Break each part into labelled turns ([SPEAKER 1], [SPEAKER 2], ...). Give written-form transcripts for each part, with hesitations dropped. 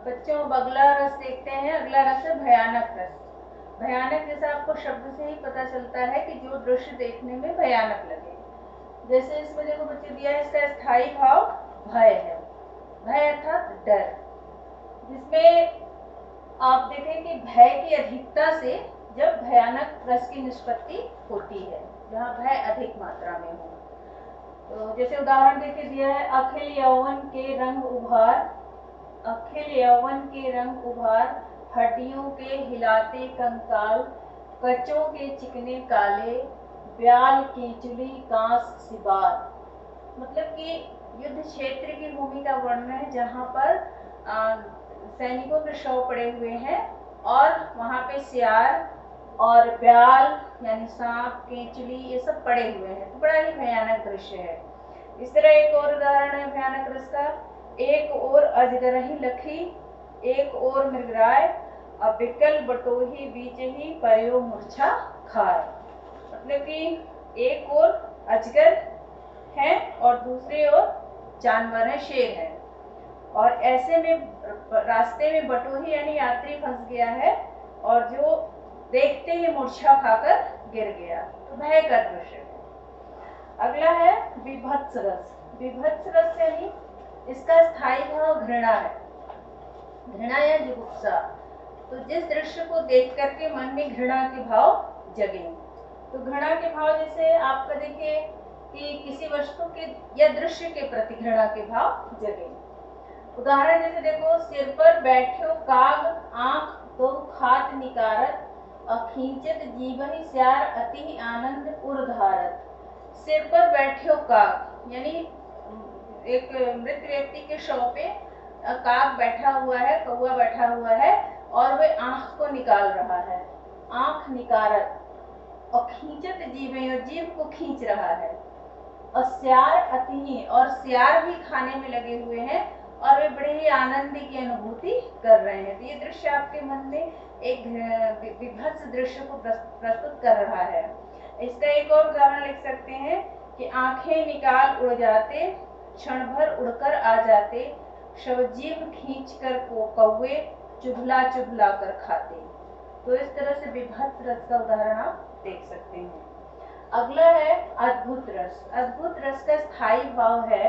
[SPEAKER 1] बच्चों अब अगला रस देखते हैं। अगला रस है भयानक रस। भयानक जैसा आपको शब्द से ही पता चलता है कि जो दृश्य देखने में भयानक लगे। जैसे इसमें देखो बच्चे दिया है, इसका स्थायी भाव भय है। भय अर्थात डर, जिसमें आप देखें कि भय की अधिकता से जब भयानक रस की निष्पत्ति होती है, जहाँ भय अधिक मात्रा में हो। तो जैसे उदाहरण देके दिया है, अखिल यौवन के रंग उभार, अखिल यौवन के रंग उभार, हड्डियों के हिलाते कंकाल, कच्चों के चिकने काले, ब्याल कीचुली कांस सिबार। मतलब कि युद्ध क्षेत्र की भूमि का वर्णन है, जहाँ पर सैनिकों के शव पड़े हुए हैं और वहाँ पे सियार और ब्याल यानी सांप, केंचुली ये सब पड़े हुए हैं। तो बड़ा ही भयानक दृश्य है। इस तरह एक और उदाहरण है भयानक रस का, एक ओर अजगरही लखी, एक ओर मृगराय, अबिकल बटोही बीच ही परयो मूर्छा खाए। मतलब कि एक ओर अजगर है और दूसरी ओर जानवर है, शेर है, और ऐसे में रास्ते में बटोही यानी यात्री फंस गया है और जो देखते ही मूर्छा खाकर गिर गया। तो भय का दृश्य है। अगला है विभत्स रस। विभत्स रस यानी इसका स्थायी भाव घृणा है, घृणा या जुगुप्सा। तो जिस दृश्य को देख करके मन में घृणा के भाव जगे। तो घृणा के भाव जैसे आपका देखिए कि किसी वस्तु के या दृश्य के प्रति घृणा के भाव जगे। उदाहरण जैसे देखो, सिर पर बैठो काग, आंख दो खात निकारत, अखींचत जीवहि स्यार अति आनंद उर्धारत। सिर पर बैठो काग यानी एक मृत व्यक्ति के शव पे काग बैठा हुआ है, कौवा बैठा हुआ है और वह आंख को निकाल रहा है, आंख निकारत। और खींचत जीव, जीव को खींच रहा है। और स्यार अति, और स्यार भी खाने में लगे हुए हैं और वे बड़े ही आनंद की अनुभूति कर रहे हैं। तो ये दृश्य आपके मन में एक विभत्स दृश्य को प्रस्तुत कर रहा है। इसका एक और उदाहरण लिख सकते हैं कि आंखें निकाल उड़ जाते, क्षण भर उड़कर आ जाते, शवजीव खींच कर कौवे चुभला चुभला कर खाते। तो इस तरह से विभत्स रस का उदाहरण आप देख सकते हैं। अगला है अद्भुत रस। अद्भुत रस का स्थायी भाव है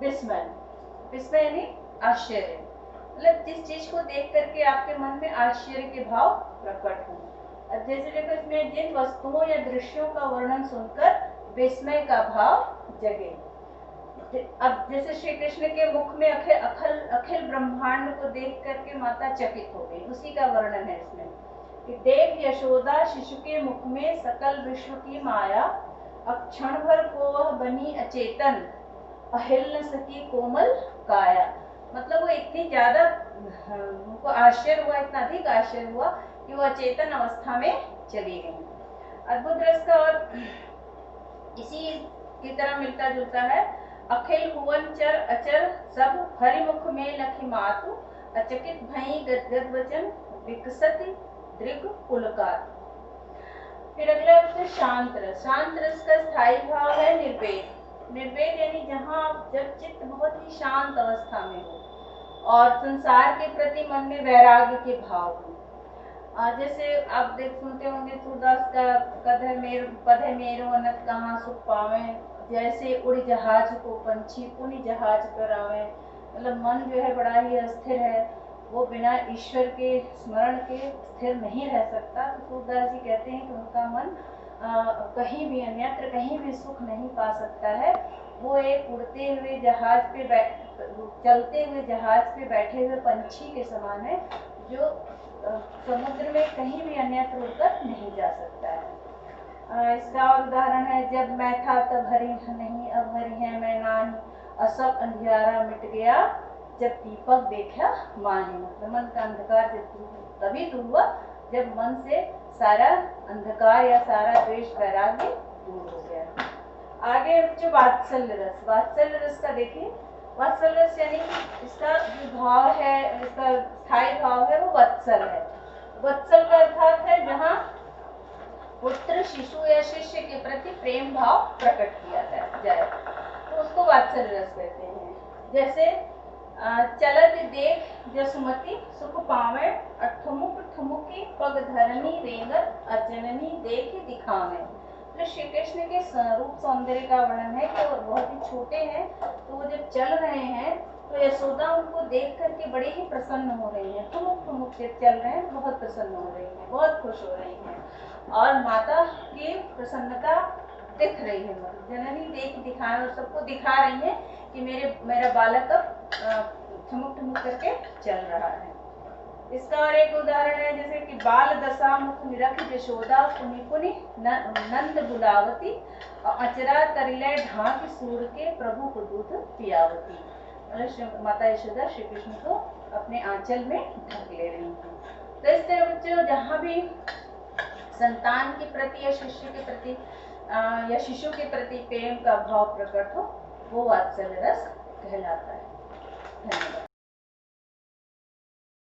[SPEAKER 1] विस्मय। विस्मय यानी आश्चर्य, मतलब जिस चीज को देख करके आपके मन में आश्चर्य के भाव प्रकट हो। अब जैसे देखो इसमें जिन वस्तुओं या दृश्यों का वर्णन सुनकर विस्मय का भाव जगे। अब जैसे श्री कृष्ण के मुख में अखिल ब्रह्मांड को देख करके माता चकित हो गई, उसी का वर्णन है इसमें कि देव यशोदा शिशु के मुख में सकल विश्व की माया, क्षण भर को वह बनी अचेतन, अहिल न सकी कोमल काया। मतलब वो इतनी ज्यादा उनको आश्चर्य हुआ, इतना अधिक आश्चर्य हुआ कि वो अचेतन अवस्था में चली गई। अद्भुत रस का और इसी की तरह मिलता जुलता है, अखिल हुवन चर अचर सब हरिमुख में लखी मातु, अचकित भई गदगद वचन विकसति दृग पुलकात। फिर अगला है शांत रस। शांत रस का स्थायी भाव है निर्वेद। निर्वेद यानी जहाँ जब चित्त बहुत ही शांत अवस्था में हो और संसार के प्रति मन में वैराग्य के भाव हो। जैसे आप सुनते होंगे सूरदास का पधे मेरो अनत कहाँ सुख पावे, जैसे उड़ जहाज को पंछी पुनि जहाज पर आवे। मतलब मन जो है बड़ा ही अस्थिर है, वो बिना ईश्वर के स्मरण के स्थिर नहीं रह सकता। तो सूरदास जी कहते हैं कि उनका मन कहीं भी अन्यत्र कहीं भी सुख नहीं पा सकता है। वो एक उड़ते हुए जहाज पे चलते हुए जहाज पे बैठे हुए पंछी के समान है, जो समुद्र में कहीं भी अन्यत्र उड़कर नहीं जा सकता है। इसका और उदाहरण है, जब मैं था तब हरी नहीं, अब हरी है मैं नाही, असब अंधियारा मिट गया, जब दीपक देखा माही। मतलब मन का अंधकार जब तभी दूर हुआ जब मन से सारा अंधकार या सारा द्वेष वैराग्य दूर हो गया। आगे जो वात्सल्य रस। वात्सल्य रस का देखिए, वात्सल्य रस यानी इसका जो भाव है, इसका स्थायी भाव है वो वत्सल है। वत्सल का अर्थात है जहाँ पुत्र शिशु या शिष्य के प्रति प्रेम भाव प्रकट किया जाए, तो उसको वात्सल्य रस कहते हैं। जैसे चलत देख जसुमती सुख पावे, ठुमुक ठुमुकी पग धरनी रेंगत, जननी देख दिखावे। तो श्री कृष्ण के रूप सौंदर्य का वर्णन है कि वो बहुत ही छोटे हैं, तो वो जब चल रहे हैं तो यशोदा उनको देख करके बड़ी ही प्रसन्न हो रही है, ठुमुक ठुमुक से चल रहे हैं, बहुत प्रसन्न हो रही है, बहुत खुश हो रही है और माता की प्रसन्नता दिख रही है। जननी देख दिखाए और सबको दिखा रही है कि मेरा बालक अब ठुमुक ठुमुक करके चल रहा है। इसका और एक उदाहरण है जैसे कि बाल दशा मुख निरख यशोदा, पुनि पुनि नंद बुलावती, अचरा तरिले ढाक सूर के प्रभु को दूध पियावती। मतलब माता यशोदा श्री कृष्ण को अपने आंचल में ढक ले रही हैं। तो इस तरह बच्चों जहाँ भी संतान के प्रति या शिष्य के प्रति या शिशु के प्रति प्रेम का भाव प्रकट हो वो वात्सल्य रस कहलाता है। धन्यवाद।